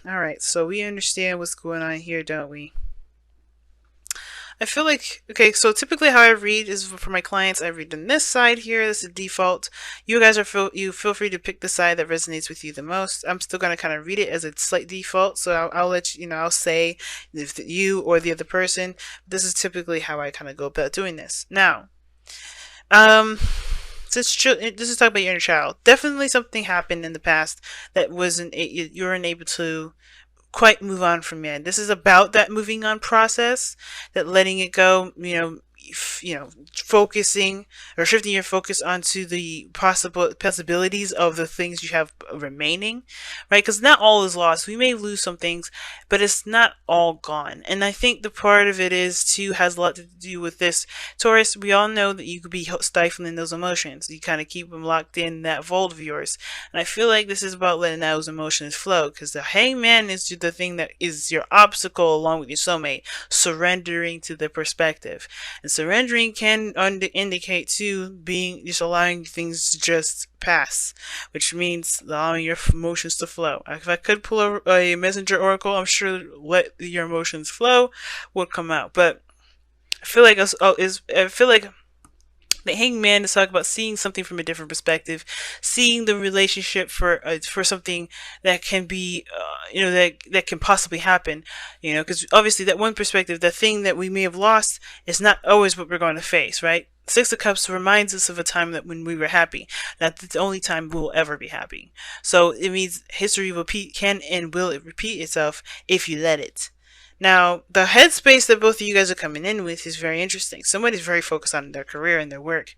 All right, so we understand what's going on here, don't we? I feel like, okay, so typically how I read is for my clients, I read on this side here. This is default. You guys you feel free to pick the side that resonates with you the most. I'm still going to kind of read it as a slight default. So I'll let you know, I'll say if you or the other person, this is typically how I kind of go about doing this. Now, um, this is talking about your inner child. Definitely something happened in the past that you weren't able to quite move on from it. This is about that moving on process, that letting it go, focusing or shifting your focus onto the possibilities of the things you have remaining, right? Because not all is lost. We may lose some things, but it's not all gone. And I think the part of it is too has a lot to do with this. Taurus, we all know that you could be stifling those emotions. You kind of keep them locked in that vault of yours. And I feel like this is about letting those emotions flow, because the hangman is the thing that is your obstacle along with your soulmate, surrendering to the perspective. And surrendering can indicate too being just allowing things to just pass, which means allowing your emotions to flow. If I could pull a messenger oracle, I'm sure let your emotions flow would come out. But I feel like the hangman is talking about seeing something from a different perspective, seeing the relationship for something that can be, that can possibly happen, because obviously that one perspective, the thing that we may have lost, is not always what we're going to face, right? Six of Cups reminds us of a time that when we were happy. That's the only time we'll ever be happy. So it means history can and will it repeat itself if you let it. Now, the headspace that both of you guys are coming in with is very interesting. Somebody's very focused on their career and their work.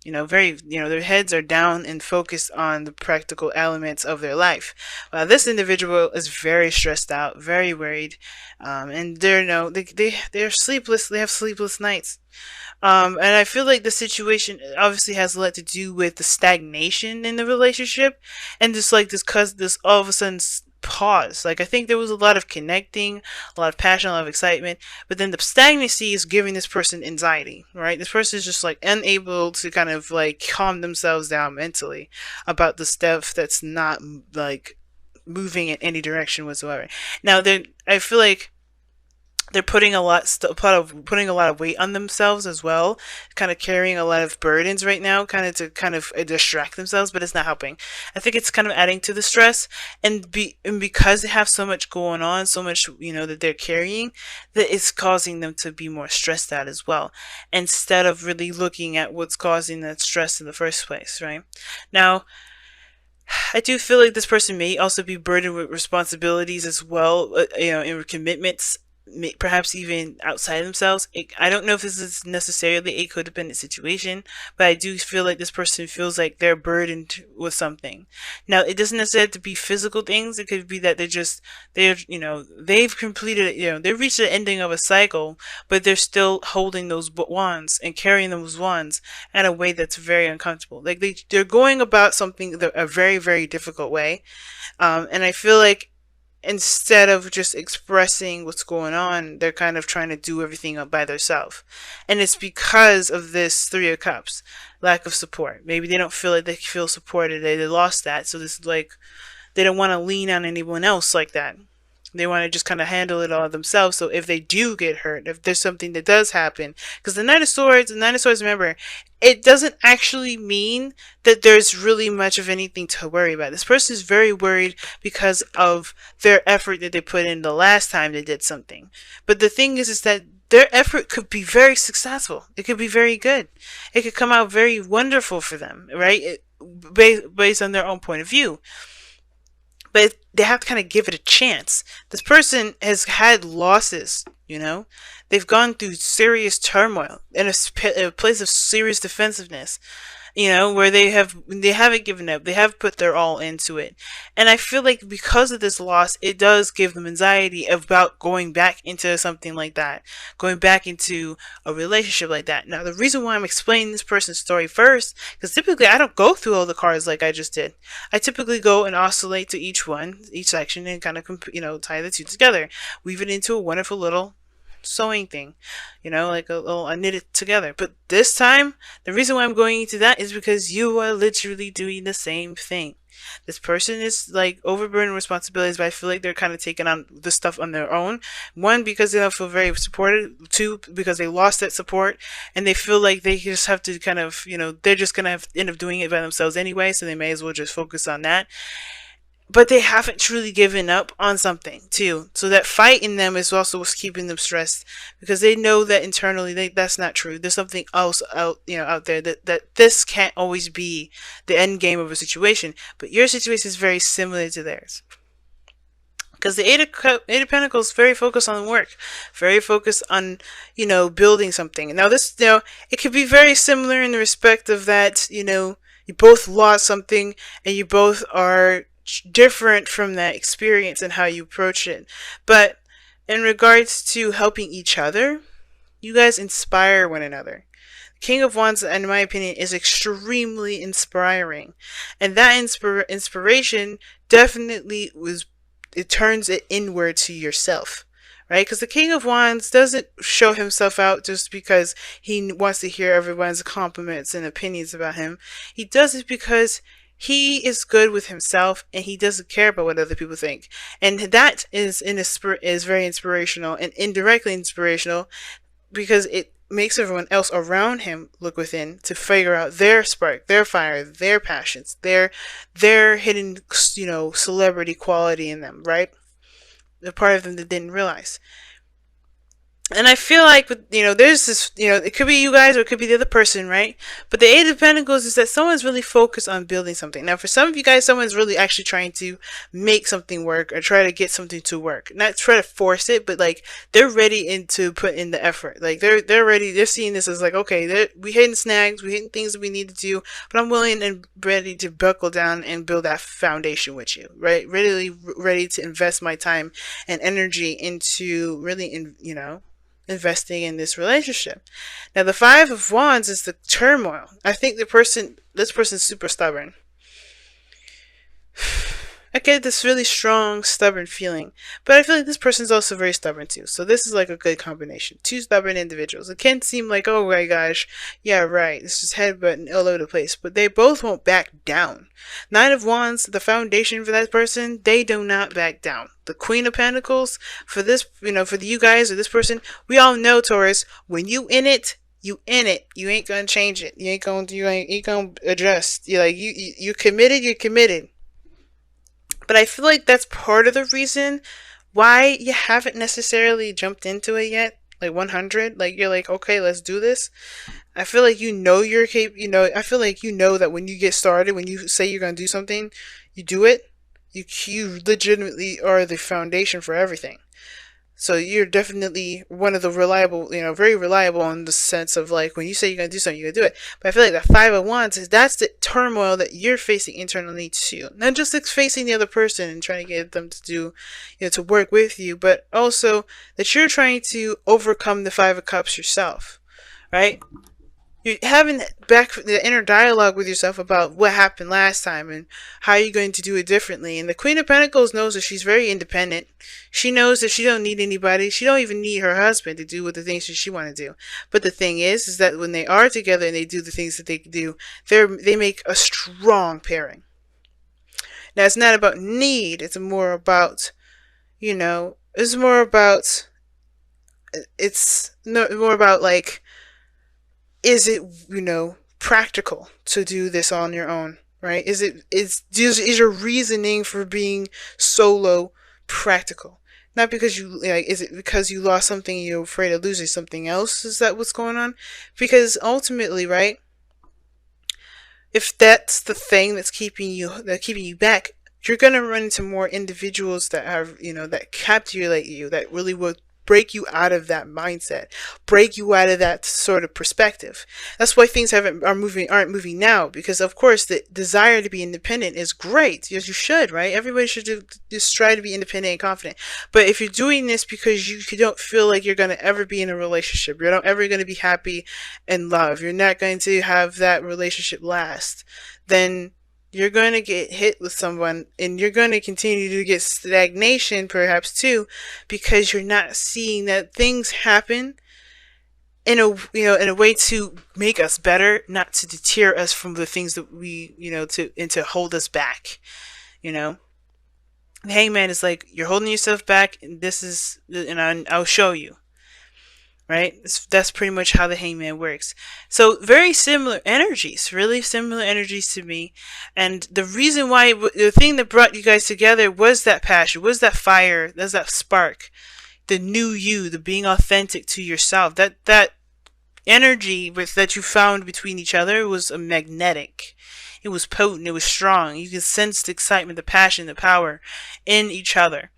Their heads are down and focused on the practical elements of their life. This individual is very stressed out, very worried, and they're sleepless. They have sleepless nights. And I feel like the situation obviously has a lot to do with the stagnation in the relationship, and just like this all of a sudden pause. Like, I think there was a lot of connecting, a lot of passion, a lot of excitement, but then the stagnancy is giving this person anxiety, right? This person is just like unable to kind of like calm themselves down mentally about the stuff that's not like moving in any direction whatsoever. Now, I feel like they're putting a lot of weight on themselves as well, kind of carrying a lot of burdens right now, kind of distract themselves, but it's not helping. I think it's kind of adding to the stress, and because they have so much going on, so much that they're carrying, that it's causing them to be more stressed out as well, instead of really looking at what's causing that stress in the first place, right? Now, I do feel like this person may also be burdened with responsibilities as well, and commitments, perhaps even outside themselves. I don't know if this is necessarily a codependent situation, but I do feel like this person feels like they're burdened with something. Now, it doesn't necessarily have to be physical things. It could be that they've completed, they've reached the ending of a cycle, but they're still holding those wands and carrying those wands in a way that's very uncomfortable. Like they're going about something a very, very difficult way. And I feel like instead of just expressing what's going on, they're kind of trying to do everything up by themselves. And it's because of this Three of Cups, lack of support. Maybe they don't feel like they feel supported. They lost that. So this is like, they don't want to lean on anyone else like that. They want to just kind of handle it all themselves. So if they do get hurt, if there's something that does happen, because the Nine of Swords, remember, it doesn't actually mean that there's really much of anything to worry about. This person is very worried because of their effort that they put in the last time they did something. But the thing is that their effort could be very successful. It could be very good. It could come out very wonderful for them, right? Based on their own point of view, but they have to kind of give it a chance. This person has had losses. They've gone through serious turmoil in a place of serious defensiveness, where they haven't given up. They have put their all into it. And I feel like because of this loss, it does give them anxiety about going back into something like that, going back into a relationship like that. Now, the reason why I'm explaining this person's story first, because typically I don't go through all the cards like I just did. I typically go and oscillate to each section, and kind of, tie the two together, weave it into a wonderful little sewing thing, like I knit it together. But this time, the reason why I'm going into that is because you are literally doing the same thing. This person is like overburdened with responsibilities, but I feel like they're kind of taking on the stuff on their own. One, because they don't feel very supported. Two, because they lost that support and they feel like they just have to kind of, they're just going to have end up doing it by themselves anyway, so they may as well just focus on that. But they haven't truly given up on something too. So that fight in them is also what's keeping them stressed, because they know that internally that's not true. There's something else out there, that this can't always be the end game of a situation. But your situation is very similar to theirs. Because the Eight of Pentacles is very focused on work, very focused on, building something. Now this, it could be very similar in the respect of that, you both lost something and you both are different from that experience and how you approach it. But in regards to helping each other, you guys inspire one another. King of Wands, in my opinion, is extremely inspiring. And that inspiration definitely it turns it inward to yourself. Right? Because the King of Wands doesn't show himself out just because he wants to hear everyone's compliments and opinions about him. He does it because he is good with himself and he doesn't care about what other people think. And that is very inspirational and indirectly inspirational, because it makes everyone else around him look within to figure out their spark, their fire, their passions, their hidden, celebrity quality in them, right? The part of them that didn't realize. And I feel like, there's this, it could be you guys or it could be the other person, right? But the Eight of Pentacles is that someone's really focused on building something. Now, for some of you guys, someone's really actually trying to make something work or try to get something to work. Not try to force it, but like they're ready to put in the effort. Like they're ready. They're seeing this as like, okay, we hitting snags, we hitting things that we need to do, but I'm willing and ready to buckle down and build that foundation with you, right? Really ready to invest my time and energy into really, investing in this relationship. Now, the Five of Wands is the turmoil. I think this person's super stubborn. I get this really strong, stubborn feeling, but I feel like this person's also very stubborn too. So this is like a good combination. Two stubborn individuals. It can seem like, oh my gosh, yeah, right, it's just headbutting all over the place, but they both won't back down. Nine of Wands, the foundation for that person, they do not back down. The Queen of Pentacles, for this, for you guys or this person, we all know, Taurus, when you in it, you in it. You ain't gonna change it. You ain't gonna adjust. You're committed. You're committed. But I feel like that's part of the reason why you haven't necessarily jumped into it yet. Like 100. Like you're like, okay, let's do this. I feel like you're capable. I feel like that when you get started, when you say you're gonna do something, you do it. You legitimately are the foundation for everything. So you're definitely one of the reliable, very reliable in the sense of like when you say you're going to do something, you're going to do it. But I feel like that Five of Wands that's the turmoil that you're facing internally too. Not just like facing the other person and trying to get them to do, to work with you, but also that you're trying to overcome the Five of Cups yourself, right? You're having the inner dialogue with yourself about what happened last time and how you're going to do it differently. And the Queen of Pentacles knows that she's very independent. She knows that she don't need anybody. She don't even need her husband to do what the things that she want to do. But the thing is that when they are together and they do the things that they do, they make a strong pairing. Now, it's not about need. It's more about, it's more about like, is it, practical to do this on your own, right? Is your reasoning for being solo practical? Not because is it because you lost something and you're afraid of losing something else? Is that what's going on? Because ultimately, right, if that's the thing that's keeping you back, you're going to run into more individuals that have, that captivate you, that really will break you out of that mindset, break you out of that sort of perspective. That's why things aren't moving now, because of course the desire to be independent is great. Yes, you should, right? Everybody should just try to be independent and confident. But if you're doing this because you don't feel like you're going to ever be in a relationship, you're not ever going to be happy in love, you're not going to have that relationship last, then you're going to get hit with someone and you're going to continue to get stagnation perhaps too, because you're not seeing that things happen in a in a way to make us better, not to deter us from the things that we to hold us back. You know, the hangman is like, you're holding yourself back, and this is, and I'll show you. Right? That's pretty much how the hangman works. So very similar energies, really similar energies to me. And the reason why, the thing that brought you guys together was that passion, was that fire, was that spark, the new you, the being authentic to yourself. That energy that you found between each other was a magnetic. It was potent. It was strong. You could sense the excitement, the passion, the power in each other.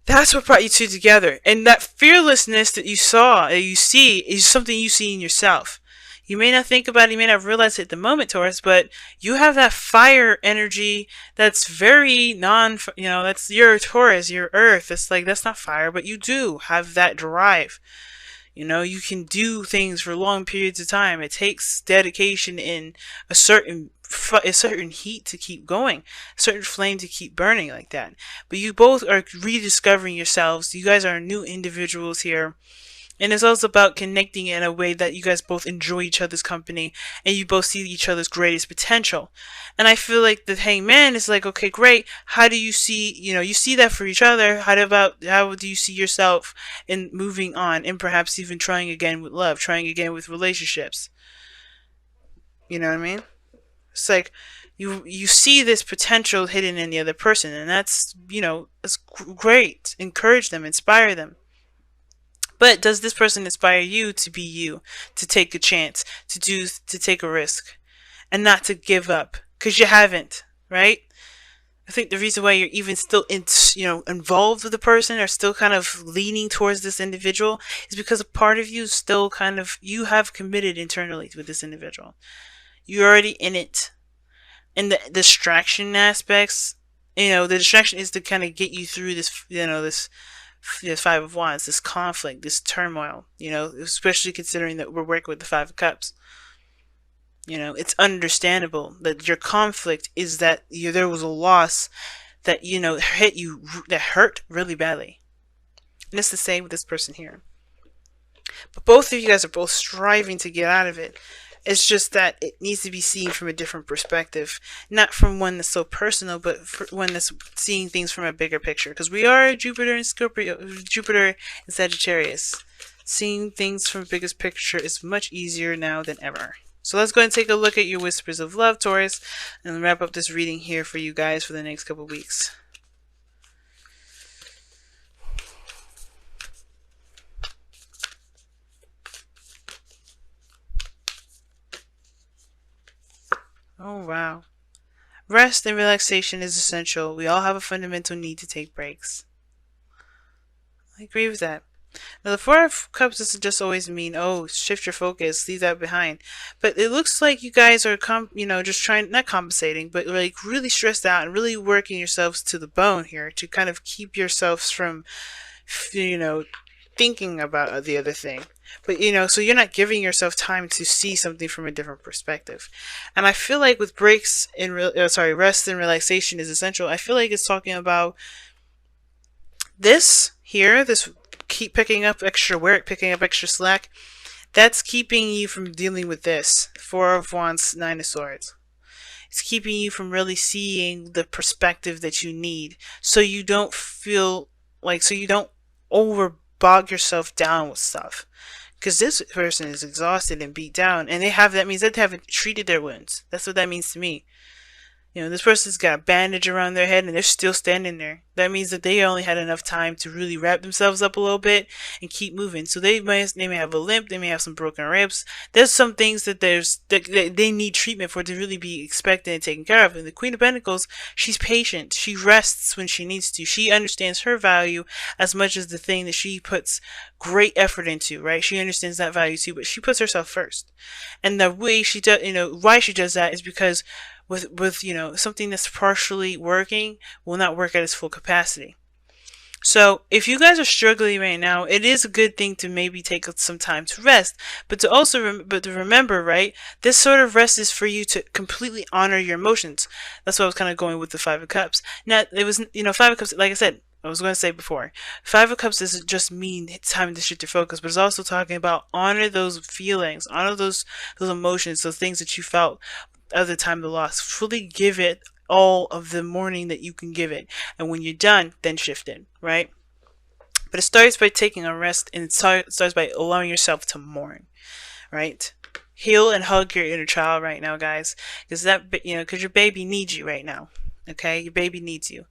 That's what brought you two together. And that fearlessness that you saw, that you see, is something you see in yourself. You may not think about it, you may not realize it at the moment, Taurus, but you have that fire energy that's very that's your Taurus, your earth. It's like, that's not fire, but you do have that drive. You can do things for long periods of time. It takes dedication in a certain heat to keep going, a certain flame to keep burning like that. But you both are rediscovering yourselves. You guys are new individuals here. And it's also about connecting in a way that you guys both enjoy each other's company and you both see each other's greatest potential. And I feel like the hangman is like, okay, great. How do you see, you see that for each other. How do you see yourself in moving on and perhaps even trying again with love, trying again with relationships? You know what I mean? It's like you see this potential hidden in the other person, and that's, it's great. Encourage them, inspire them. But does this person inspire you to be you, to take a chance, to take a risk, and not to give up? Because you haven't, right? I think the reason why you're even still involved with the person, or still kind of leaning towards this individual, is because a part of you still you have committed internally with this individual. You're already in it. And the distraction aspects, the distraction is to kind of get you through this, this Five of Wands, this conflict, this turmoil, especially considering that we're working with the Five of Cups. It's understandable that your conflict is that there was a loss that, hit you, that hurt really badly. And it's the same with this person here. But both of you guys are both striving to get out of it. It's just that it needs to be seen from a different perspective. Not from one that's so personal, but one that's seeing things from a bigger picture. Because we are Jupiter and Sagittarius. Seeing things from a biggest picture is much easier now than ever. So let's go and take a look at your whispers of love, Taurus, and wrap up this reading here for you guys for the next couple of weeks. Oh, wow. Rest and relaxation is essential. We all have a fundamental need to take breaks. I agree with that. Now, the Four of Cups doesn't just always mean, oh, shift your focus, leave that behind. But it looks like you guys are, just trying, not compensating, but like really stressed out and really working yourselves to the bone here to kind of keep yourselves from, thinking about the other thing. But, so you're not giving yourself time to see something from a different perspective. And I feel like with breaks and rest and relaxation is essential. I feel like it's talking about this here, this keep picking up extra work, picking up extra slack. That's keeping you from dealing with this. Four of Wands, Nine of Swords. It's keeping you from really seeing the perspective that you need. So you don't feel like, so you don't bog yourself down with stuff, because this person is exhausted and beat down, and that means that they haven't treated their wounds. That's what that means to me. This person's got a bandage around their head and they're still standing there. That means that they only had enough time to really wrap themselves up a little bit and keep moving. So they may have a limp, they may have some broken ribs. There's some things that they need treatment for, to really be expected and taken care of. And the Queen of Pentacles, she's patient. She rests when she needs to. She understands her value as much as the thing that she puts great effort into, right? She understands that value too, but she puts herself first. And the way she does, why she does that is because with something that's partially working will not work at its full capacity. So if you guys are struggling right now, it is a good thing to maybe take some time to rest, but to remember, right, this sort of rest is for you to completely honor your emotions. That's why I was kind of going with the Five of Cups. Now, it was, Five of Cups, like I said, I was going to say before, Five of Cups doesn't just mean it's time to shift your focus, but it's also talking about honor those feelings, honor those emotions, those things that you felt at the time of the loss. Fully give it all of the mourning that you can give it, and when you're done, then shift it, right? But it starts by taking a rest, and it starts by allowing yourself to mourn, right? Heal and hug your inner child right now, guys, because that, because your baby needs you right now. Okay, your baby needs you.